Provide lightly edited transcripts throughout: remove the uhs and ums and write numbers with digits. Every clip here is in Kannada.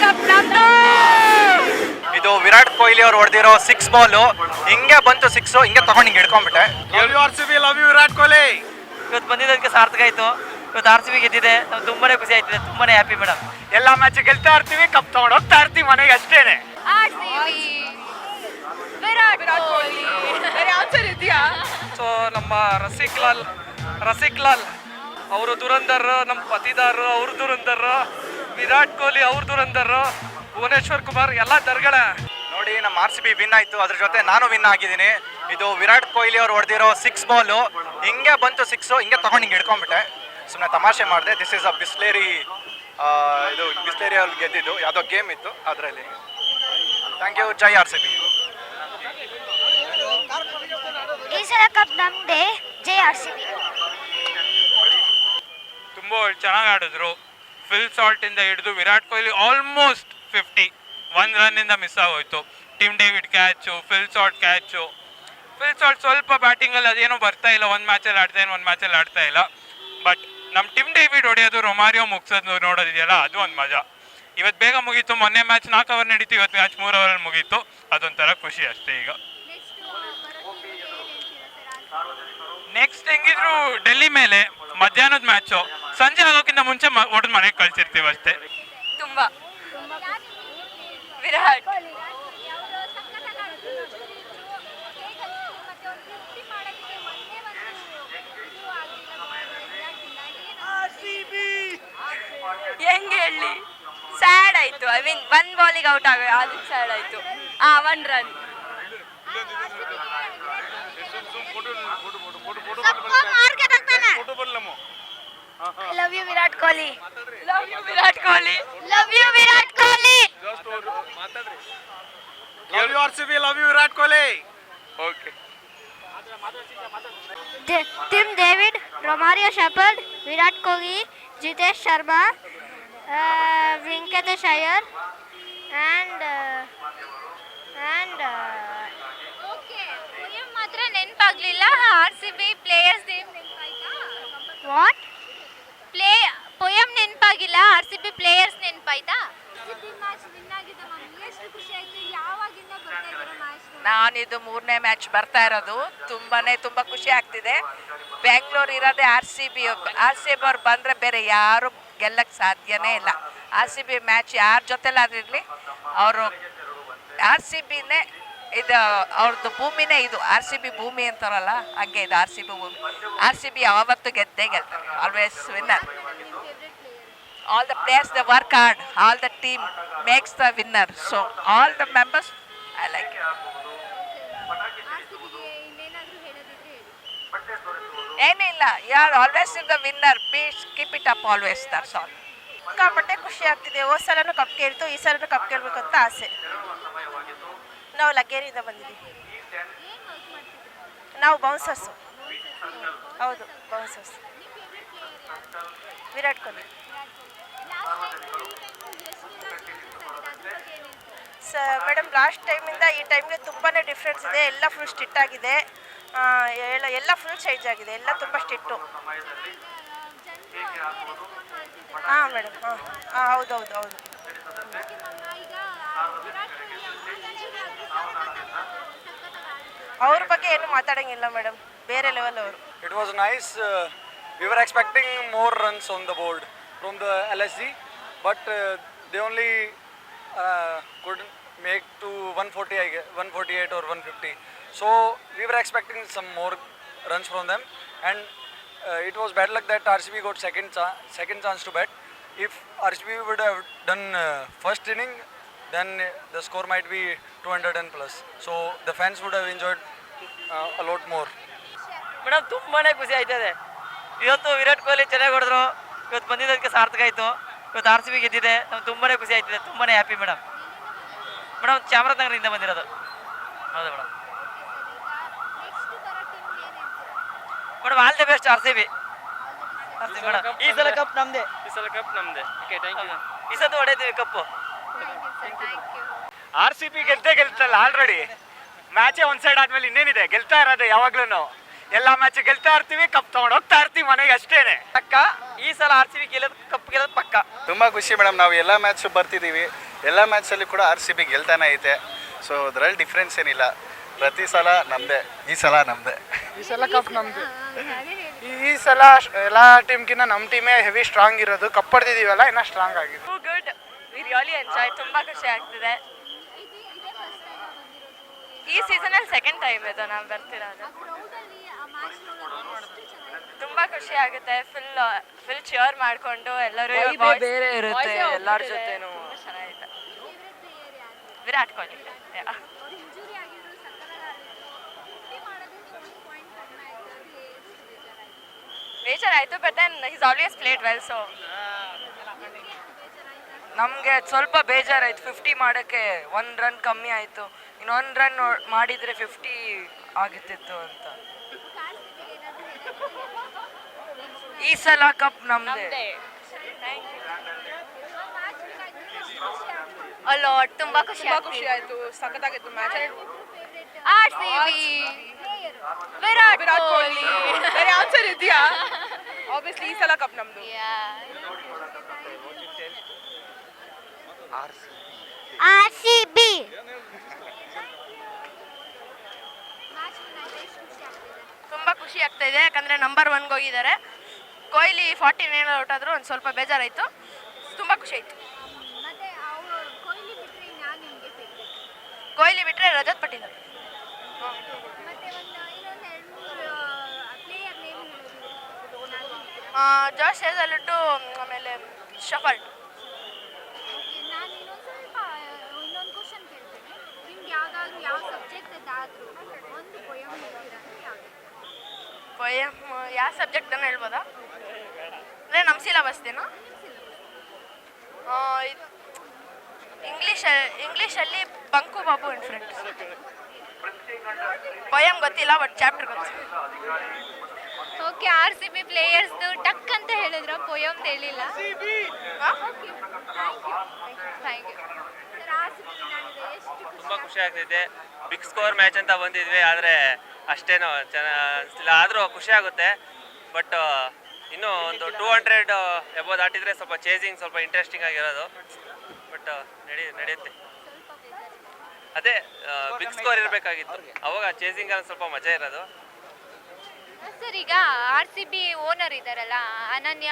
ಕಪ್ ನಮ್ದು. ಇದು ವಿರಾಟ್ ಕೊಹ್ಲಿ ಅವ್ರು ಹೊಡೆದಿರೋ 6 ಬಾಲು ಹಿಂಗೆ ಬಂತು 6 ಹಿಂಗೆ ತಗೊಂಡು ಹಿಂಗೆ ಹಿಡ್ಕೊಂಡ್ಬಿಟ್ಟೆ. Love you Virat Kohli. ಇವತ್ತು ಬಂದಿದ್ದಕ್ಕೆ ಸಾರ್ಥಕ ಆಯಿತು. ಇವತ್ತು ಆರ್ ಸಿ ಬಿ ಗೆದ್ದಿದೆ, ನಮ್ಗೆ ತುಂಬಾನೇ ಖುಷಿ ಆಯ್ತಿದೆ, ತುಂಬಾನೇ ಹ್ಯಾಪಿ ಮೇಡಮ್. ಎಲ್ಲ ಮ್ಯಾಚ್ ಗೆಲ್ತಾ ಇರ್ತೀವಿ, ಕಪ್ ತಗೊಂಡು ಹೋಗ್ತಾ ಇರ್ತೀವಿ ಮನೆಗೆ ಅಷ್ಟೇನೆ. RCB ವಿರಾಟ್ ಕೊಹ್ಲಿ. ಬೇರೆ ಆನ್ಸರ್ ಇದೆಯಾ? ಸೊ ನಮ್ಮ ರಸಿಕ್ ಲಾಲ್ ಅವರು ದುರಂಧರ್, ನಮ್ಮ ಪತಿದಾರರು ಅವ್ರ ದುರಂಧರ್, ವಿರಾಟ್ ಕೊಹ್ಲಿ ಅವ್ರ ದುರಂಧರ್, ಭುವನೇಶ್ವರ್ ಕುಮಾರ್ ಎಲ್ಲ ದರ್ಗಳೇ. ನೋಡಿ ನಮ್ಮ RCB ವಿನ್ ಆಯ್ತು, ಅದ್ರ ಜೊತೆ ನಾನು ವಿನ್ ಆಗಿದ್ದೀನಿ. ಇದು ವಿರಾಟ್ ಕೊಹ್ಲಿ ಅವ್ರು ಹೊಡೆದಿರೋ 6 ಬಾಲು ಹಿಂಗೆ ಬಂತು 6 ಹಿಂಗೆ ತಗೊಂಡು ಹಿಂಗೆ ಹಿಡ್ಕೊಂಡ್ಬಿಟ್ಟೆ. ಸುಮ್ಮನೆ ತಮಾಷೆ ಮಾಡಿದೆ. ದಿಸ್ ಇಸ್ ಅ ಬಿಸ್ಲೇರಿ ಅವ್ರು ಗೆದ್ದಿದ್ದು ಯಾವುದೋ ಗೇಮ್ ಇತ್ತು ಅದರಲ್ಲಿ. Thank you. ಜೈ RCB. ಈ ಸಲ ಕಪ್ ನಮ್ದೇ. ಜೈ RCB. ತುಂಬ ಚೆನ್ನಾಗಿ ಆಡಿದ್ರು. ಫಿಲ್ ಸಾಲ್ಟಿಂದ ಹಿಡಿದು ವಿರಾಟ್ ಕೊಹ್ಲಿ ಆಲ್ಮೋಸ್ಟ್ 50 1 ರನ್ನಿಂದ ಮಿಸ್ ಆಗೋಯ್ತು. Tim David catch, Phil Salt catch. Phil Salt ಸ್ವಲ್ಪ ಬ್ಯಾಟಿಂಗಲ್ಲಿ ಅದೇನೋ ಬರ್ತಾ ಇಲ್ಲ, ಒಂದು ಮ್ಯಾಚಲ್ಲಿ ಆಡ್ತಾ ಇಲ್ಲ. ಬಟ್ ನಮ್ಮ ಟಿಮ್ ಡೇವಿಡ್ ಹೊಡೆಯೋದು, ರೊಮಾರಿಯೋ ಮುಗಿಸೋದು ನೋಡೋದಿದೆಯಲ್ಲ, ಅದು ಒಂದು ಮಜಾ. ಇವತ್ತು ಬೇಗ ಮುಗೀತು. ಮೊನ್ನೆ ಮ್ಯಾಚ್ 4 ಅವರ್ ನಡೀತು, ಇವತ್ತು ಮ್ಯಾಚ್ 3 ಅವರಲ್ಲಿ ಮುಗೀತು. ಅದೊಂಥರ ಖುಷಿ ಅಷ್ಟೇ. ಈಗ ನೆಕ್ಸ್ಟ್ ಹೆಂಗಿದ್ರು ಡೆಲ್ಲಿ ಮೇಲೆ ಮಧ್ಯಾಹ್ನದ ಮ್ಯಾಚು, ಸಂಜೆ ಆಗೋಕ್ಕಿಂತ ಮುಂಚೆ ಹೊಡೆದು ಮನೆಗೆ ಕಳ್ಸಿರ್ತೀವಿ ಅಷ್ಟೇ. ತುಂಬಾ ವಿರಾಟ್ ಹೆಂಗೆ ಹೇಳಿ, ಸ್ಯಾಡ್ ಆಯ್ತು. ಐ ಮೀನ್ 1 ಬಾಲಿಗೆ ಔಟ್ ಅದು ಸ್ಯಾಡ್ ಆಯ್ತು. 1 run. Love you Virat Kohli. Love you Virat Kohli. Love you Virat Kohli. Love you RCB, love you Virat Kohli. Okay. Tim David, Romario Shepherd, Virat Kohli, Jitesh Sharma, Venkatesh Iyer and okay, poem ಮಾತ್ರ ನೆನಪಾಗ್ಲಿಲ್ಲ. RCB ಪ್ಲೇಯರ್ಸ್ ನೇಮ್ ನೆನಪಾಯ್ತಾ? ವಾಟ್ ಪೋಯಂ ನೆನಪಾಗಿಲ್ಲ, RCB ಪ್ಲೇಯರ್ಸ್ ನೆನಪಾಯ್ತಾ? RCB ಮ್ಯಾಚ್ ವಿನ್ ಆಗಿದೆ ಮ್ಯಾಮ್, ಎಷ್ಟು ಖುಷಿ ಆಯ್ತು. ಯಾವಾಗಿಂದ ಬರ್ತಾ ಇರೋ ಮ್ಯಾಚ್? ನಾನಿದು 3ನೇ ಮ್ಯಾಚ್ ಬರ್ತಾ ಇರೋದು. ತುಂಬ ಖುಷಿ ಆಗ್ತಿದೆ. ಬೆಂಗಳೂರು ಇರೋದೇ RCB ಅವ್ರು ಬಂದರೆ ಬೇರೆ ಯಾರು ಗೆಲ್ಲಕ್ಕೆ ಸಾಧ್ಯನೇ ಇಲ್ಲ. RCB ಮ್ಯಾಚ್ ಯಾರ ಜೊತೆಲಾದ್ರೂ ಅವರು RCBನೇ ಇದು, ಅವ್ರದ್ದು ಭೂಮಿನೇ ಇದು. RCB ಭೂಮಿ ಅಂತಾರಲ್ಲ, ಹಂಗೆ ಇದು RCB ಭೂಮಿ. RCB ಯಾವತ್ತೂ ಗೆದ್ದೇ ಗೆಲ್ತಾರೆ, always winner. All the players, they work hard. All the team makes the winner. So all the members, I like it. RCBಗೆ ಇನ್ನೇನಾದರೂ ಹೇಳೋದಿದ್ರೆ ಹೇಳಿ. ಏನಿಲ್ಲ, you are always in the winner. Please keep it up always. That's all. ಸಿಕ್ಕಾಪಟ್ಟೆ ಖುಷಿ ಆಗ್ತಿದೆ. ಹೋದ ಸಲನೂ ಕಪ್ ಕೇಳ್ತು, ಈ ಸಲನೂ ಕಪ್ ಕೇಳಬೇಕು ಅಂತ ಆಸೆ. ನಾವು ಲಗ್ಗೇರಿಯಿಂದ ಬಂದಿದ್ದೀವಿ. ನಾವು ಬೌನ್ಸರ್ಸು. ಹೌದು, bouncers. Virat Kohli. Madam, last ಟೈಮಿಂದ ಈ ಟೈಮ್ಗೆ ತುಂಬಾ ಡಿಫ್ರೆನ್ಸ್ ಇದೆ. ಎಲ್ಲ ಫುಲ್ ಸ್ಟ್ರಿಕ್ಟ್ ಆಗಿದೆ, ಎಲ್ಲ ಫುಲ್ ಚೇಂಜ್ ಆಗಿದೆ, ಎಲ್ಲ ತುಂಬ ಸ್ಟ್ರಿಕ್ಟು. ಹಾಂ ಮೇಡಮ್, ಹೌದು. ಅವ್ರ ಬಗ್ಗೆ ಏನು ಮಾತಾಡೋಂಗಿಲ್ಲ ಮೇಡಮ್, ಬೇರೆ ಲೆವೆಲ್ ಅವರು. It was nice. We were expecting more runs on the board from the LSG, but they only couldn't make to 140, 148 or 150. So we were expecting some more runs from them, and it was bad luck that RCB got second chance to bat. If RCB would have done first inning, then the score might be 200 and plus. So the fans would have enjoyed a lot more. Madam, ತುಂಬಾ ಖುಷಿ ಆಯ್ತದೆ. ಇವತ್ತು ವಿರಾಟ್ ಕೊಹ್ಲಿ ಚೆನ್ನಾಗಿ ಹೊಡೆದ್ರು. ಇವತ್ತು ಬಂದಿದ್ದಕ್ಕೆ ಸಾರ್ಥಕ ಆಯಿತು. ಇವತ್ತು RCB ಗೆದ್ದಿದೆ, ನಮ್ಗೆ ತುಂಬಾ ಖುಷಿ ಆಯ್ತಿದೆ, ತುಂಬಾ ಹ್ಯಾಪಿ ಮೇಡಮ್. ಚಾಮರಾಜನಗರದಿಂದ ಬಂದಿರೋದು. ಹೌದು madam. All the best RCB. ಈ ಸಲ ಕಪ್ ನಮ್ದೇ. Okay, thank you. ಈ ಸಲ ಹೊಡೆದಿವಿ ಕಪ್ಪು. RCB ಗೆಲ್ತಲ್ಲ already. ಮ್ಯಾಚೇ ಒಂದು ಸೈಡ್ ಆದ್ಮೇಲೆ ಇನ್ನೇನಿದೆ, ಗೆಲ್ತಾ ಇರೋದು ಯಾವಾಗ್ಲೂ. ಎಲ್ಲ ಮ್ಯಾಚ್ ಗೆಲ್ತಾ ಇರ್ತೀವಿ, ಕಪ್ ತಗೊಂಡು ಹೋಗ್ತಾ ಇರ್ತೀವಿ ಮನೆಗೆ ಅಷ್ಟೇನೆ. ಪಕ್ಕ ಈ ಸಲ RCB ಗೆಲ್ಲೋದು, ಕಪ್ ಗೆಲ್ಲೋದು ಪಕ್ಕ. ತುಂಬ ಖುಷಿ ಮೇಡಮ್. ನಾವು ಎಲ್ಲ ಮ್ಯಾಚು ಬರ್ತಿದ್ದೀವಿ, ಎಲ್ಲ ಮ್ಯಾಚಲ್ಲಿ ಕೂಡ RCB ಗೆಲ್ತಾನೆ ಐತೆ. ಸೊ ಅದರಲ್ಲಿ ಡಿಫ್ರೆನ್ಸ್ ಏನಿಲ್ಲ. ಪ್ರತಿ ಸಲ ನಮ್ಮದೇ, ಈ ಸಲ ನಮ್ಮದೇ. ಈ ಸಲ ಕಪ್ ನಮ್ದು. ಈ ಸಲ ಎಲ್ಲ ಟೀಮ್ಗಿನ್ನ ನಮ್ಮ ಟೀಮೇ ಹೆವಿ ಸ್ಟ್ರಾಂಗ್ ಇರೋದು. ಕಪ್ ಪಡೆದಿದ್ದೀವಲ್ಲ, ಇನ್ನೂ ಸ್ಟ್ರಾಂಗ್ ಆಗಿದೆ. Good, we really enjoy. ತುಂಬ ಖುಷಿ ಆಗ್ತಿದೆ. ಈ ಸೀಸನಲ್ಲಿ ಸೆಕೆಂಡ್ ಟೈಮ್ ಇದು ನಾವು ಬರ್ತಿರೋದು. ತುಂಬ ಖುಷಿ ಆಗುತ್ತೆ. ಫುಲ್ ಚಿಯರ್ ಮಾಡಿಕೊಂಡು ಎಲ್ಲರೂ ಬೇರೆ ಇರುತ್ತೆ ಎಲ್ಲರ ಜೊತೆನೂ. ಚೆನ್ನಾಗಿದೆ. ವಿರಾಟ್ ಕೊಹ್ಲಿ. ಬೇಜಾರಾಯಿತು, but then is always played well. So ನಮಗೆ ಸ್ವಲ್ಪ ಬೇಜಾರಾಯ್ತು. 50 ಮಾಡೋಕ್ಕೆ 1 ರನ್ ಕಮ್ಮಿ ಆಯಿತು. ಇನ್ನು 1 ರನ್ ಮಾಡಿದರೆ 50 ಆಗುತ್ತಿತ್ತು ಅಂತ. ಈ ಸಲ ಕಪ್ ನಮ್ಮದೇ. ಅಲಾಟ್ ತುಂಬ ಖುಷಿ ಆಯ್ತು, ಸಖತ್ತಾಗಿತ್ತು match. RCB, Virat Kohli. Answer ಇದೆಯಾ? ಆಬ್ವಿಯಸ್ಲಿ ಈ ಸಲ ಕಪ್ ನಮ್ದು. RCB. ತುಂಬ ಖುಷಿ ಆಗ್ತಾ ಇದೆ, ಯಾಕಂದರೆ ನಂಬರ್ 1ಗೆ ಹೋಗಿದ್ದಾರೆ. ಕೊಹ್ಲಿ 49 ಔಟ್ ಆದರೂ ಒಂದು ಸ್ವಲ್ಪ ಬೇಜಾರಾಯಿತು. ತುಂಬ ಖುಷಿ ಆಯಿತು. ಕೊಹ್ಲಿ ಬಿಟ್ಟರೆ ರಜತ್ ಪಟೀದಾರ್. ಜಾಶ್ ಹೇಸಲ್ವುಡ್, ಆಮೇಲೆ ಶಫರ್ಡ್. ಇನ್ನೊಂದು ಕ್ವಶನ್ ಕೇಳ್ತೀನಿ. ನಿಮ್ಗೆ ಯಾವ್ದಾದ್ರು ಯಾವ ಸಬ್ಜೆಕ್ಟ್ ಆದರೂ ಒಂದು ಪೊಯಮ್ ಹೇಳ್ತೀರಾ? ಪೊಯಮ್ ಯಾವ ಸಬ್ಜೆಕ್ಟ್ ಅನ್ನು ಹೇಳ್ಬೋದಾ? ಅಂದರೆ ನಮ್ಮ ಸಿಲೆಬಸ್ದೇನಾ? ಇಂಗ್ಲೀಷಲ್ಲಿ Bunku Babu and friends. Poem ಗೊತ್ತಿಲ್ಲ, ಬಟ್ ಚಾಪ್ಟರ್ ಗೊತ್ತು. ಓಕೆ, RCB ಪ್ಲೇಯರ್ಸ್ದು ಟಕ್ ಅಂತ ಹೇಳಿದ್ರ, ಪೊಯಮ್ದು ಹೇಳಿಲ್ಲ. Thank you. ತುಂಬ ಖುಷಿ ಆಗ್ತೈತೆ. ಬಿಗ್ ಸ್ಕೋರ್ ಮ್ಯಾಚ್ ಅಂತ ಬಂದಿದ್ವಿ, ಆದರೆ ಅಷ್ಟೇನೋ ಚೆನ್ನಾಗಿಲ್ಲ. ಆದರೂ ಖುಷಿ ಆಗುತ್ತೆ. ಬಟ್ ಇನ್ನೂ ಒಂದು 200 ಎಬೋ ದಾಟಿದರೆ ಸ್ವಲ್ಪ ಚೇಸಿಂಗ್ ಸ್ವಲ್ಪ ಇಂಟ್ರೆಸ್ಟಿಂಗ್ ಆಗಿರೋದು. ಬಟ್ ನಡೆಯುತ್ತೆ. ಅದೇ ಬಿಗ್ ಸ್ಕೋರ್ ಇರಬೇಕಾಗಿತ್ತು, ಅವಾಗ ಚೇಸಿಂಗ್ ಸ್ವಲ್ಪ ಮಜಾ ಇರೋದು. ಸರ್, ಈಗ RCB ಓನರ್ ಇದ್ದಾರಲ್ಲ, ಅನನ್ಯ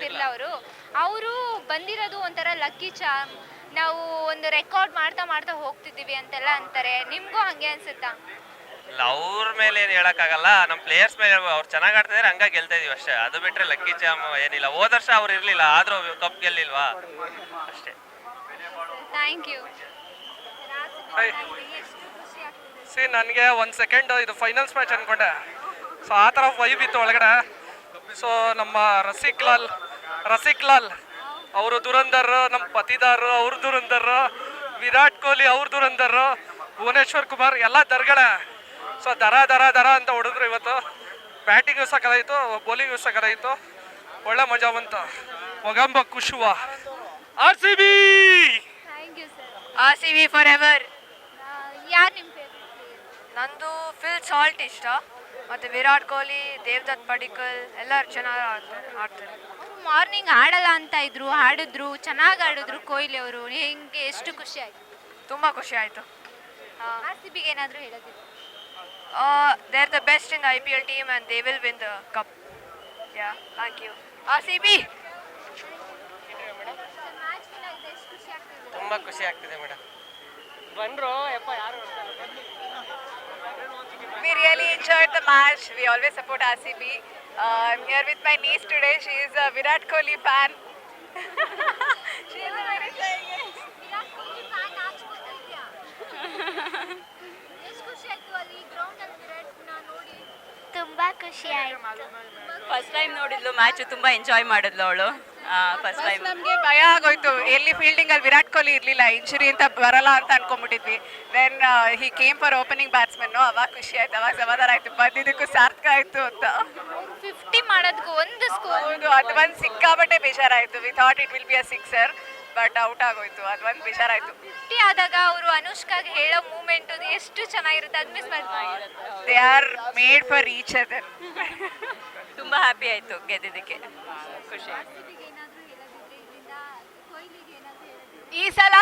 ಬಿರ್ಲಾ ಅವರು ಬಂದಿರೋದು ಒಂಥರ ಲಕ್ಕಿ ಚಾಮ್. ನಾವು ಒಂದು ರೆಕಾರ್ಡ್ ಮಾಡ್ತಾ ಹೋಗ್ತಿದ್ದೀವಿ ಅಂತೆಲ್ಲ ಅಂತಾರೆ. ನಿಮಗೂ ಹಂಗೆ ಅನ್ಸುತ್ತಾ? ಇಲ್ಲ, ಅವ್ರ ಮೇಲೆ ಏನು ಹೇಳೋಕ್ಕಾಗಲ್ಲ. ನಮ್ಮ ಪ್ಲೇಯರ್ಸ್ ಮೇಲೆ ಅವ್ರು ಚೆನ್ನಾಗಿ ಆಡ್ತಿದ್ದಾರೆ, ಹಂಗಾಗಿ ಗೆಲ್ತಾ ಇದೀವಿ ಅಷ್ಟೇ. ಅದು ಬಿಟ್ಟರೆ ಲಕ್ಕಿ ಚಾಮ್ ಏನಿಲ್ಲ. ಹೋದ ವರ್ಷ ಅವ್ರು ಇರಲಿಲ್ಲ, ಆದರೂ ಕಪ್ ಗೆಲ್ಲಿಲ್ವಾ ಅಷ್ಟೇ. Thank you. ನನಗೆ 1 ಸೆಕೆಂಡ್ ಇದು ಫೈನಲ್ಸ್ ಮ್ಯಾಚ್ ಅಂದ್ಕೊಂಡೆ. ಸೊ ಆ ಥರ ವೈಬ್ ಇತ್ತು ಒಳಗಡೆ. ಸೊ ನಮ್ಮ ರಸಿಕ್ ಲಾಲ್ ಅವರು ದುರಂದರ್, ನಮ್ಮ ಪತಿದಾರ್ ಅವ್ರ ದುರಂದರ್, ವಿರಾಟ್ ಕೊಹ್ಲಿ ಅವ್ರ ದುರಂದರ್, ಭುವನೇಶ್ವರ್ ಕುಮಾರ್ ಎಲ್ಲ ದರ್ಗಳೇ. ಸೊ ದರ ಅಂತ ಹೊಡೆದ್ರು ಇವತ್ತು. ಬ್ಯಾಟಿಂಗು ಸಕ್ಕದಾಯಿತು, ಬೌಲಿಂಗು ಸಕ್ಕದಾಯಿತು. ಒಳ್ಳೆ ಮಜಾ ಬಂತು. ಒಗಂಬ ಕುಶುವ RCB. Thank you sir. RCB for ever. ಯಾರು ನಿಮ್ಮ ಫೇವ್ರೆಟ್? ನಂದು ಫಿಲ್ ಸಾಲ್ಟ್ ಇಷ್ಟ, ಮತ್ತು ವಿರಾಟ್ ಕೊಹ್ಲಿ, ದೇವದತ್ ಪಡಿಕ್ಕಲ್ ಎಲ್ಲರೂ ಚೆನ್ನಾಗಿ ಆಡ್ತಾರೆ. ಮಾರ್ನಿಂಗ್ ಆಡಲ್ಲ ಅಂತ ಇದ್ರು, ಚೆನ್ನಾಗಿ ಆಡಿದ್ರು ಕೊಹ್ಲಿ ಅವರು. ಹೆಂಗೆ ಎಷ್ಟು ಖುಷಿ ಆಯ್ತು? ತುಂಬ ಖುಷಿ ಆಯಿತು. RCBಗೆ ಏನಾದರೂ ಹೇಳೋದಿಲ್ಲ? They are the best in the IPL team and they will win the cup. Yeah, thank you. RCB. ತುಂಬ ಖುಷಿ ಆಗ್ತಿದೆ madam. We really enjoyed the match. We always support RCB. I'm here with my niece today. She is a Virat Kohli fan. She is a very shy. Virat Kohli fan ಆಚ್ಕೊತಿದ್ಯಾ? ಎಷ್ಟು ಖುಷಿ ಆಯ್ತು ಅಲ್ಲಿ ಗ್ರೌಂಡಲ್ಲಿ ವಿರಾಟ್ನ ನೋಡಿ? ತುಂಬಾ ಖುಷಿ ಆಯ್ತು. ಫಸ್ಟ್ ಟೈಮ್ ನೋಡಿದ್ಲು ಮ್ಯಾಚ್, ತುಂಬ ಎಂಜಾಯ್ ಮಾಡಿದ್ಲು ಅವಳು. ಫಸ್ಟ್ ಟೈಮ್ ನಮಗೆ ಭಯ ಆಗೋಯ್ತು. ಎಲ್ಲಿ ಫೀಲ್ಡಿಂಗ್ ಅಲ್ಲಿ ವಿರಾಟ್ ಕೊಹ್ಲಿ ಇರಲಿಲ್ಲ, ಇಂಜುರಿ ಅಂತ ಬರಲ್ಲ ಅಂತ ಅನ್ಕೊಂಡ್ಬಿಟ್ಟಿದ್ವಿ. Then he came for opening batsman. ಅವಾಗ ಖುಷಿ ಆಯ್ತು, ಅವಾಗ ಸಮಾಧಾನ ಆಯ್ತು, ಬಂದಿದ್ದಕ್ಕೂ ಸಾರ್ಥಕ ಆಯ್ತು ಅಂತ. 50 ಮಾಡೋದಕ್ಕೂ ಒಂದು ಸ್ಕೋರ್. ಹೌದು, ಅದು ಒಂದು ಸಿಕ್ಕಾಬಟ್ಟೆ ಬೇಜಾರಾಯಿತು. We thought it will be a sixer, but out ಆಗೋಯ್ತು, ಅದೊಂದು ಬೇಜಾರಾಯ್ತು. 50 ಆದಾಗ ಅವರು ಅನುಷ್ಕಾಗೆ ಹೇಳೋ ಮೂಮೆಂಟ್ ಎಷ್ಟು ಚೆನ್ನಾಗಿರುತ್ತೆ, ಅದು ಮಿಸ್ ಮಾಡ್ತಾರೆ. They are made for each other. ತುಂಬ ಹ್ಯಾಪಿ ಆಯಿತು ಗೆದ್ದಿದ್ದಕ್ಕೆ, ಖುಷಿ. ಏನಾದರೂ ಹೇಳೋದಿದ್ರೆ ಇದರಿಂದ ಕೊಹ್ಲಿಗೆ ಏನಾದರೂ ಹೇಳೋದಿದ್ರೆ ಈ ಸಲ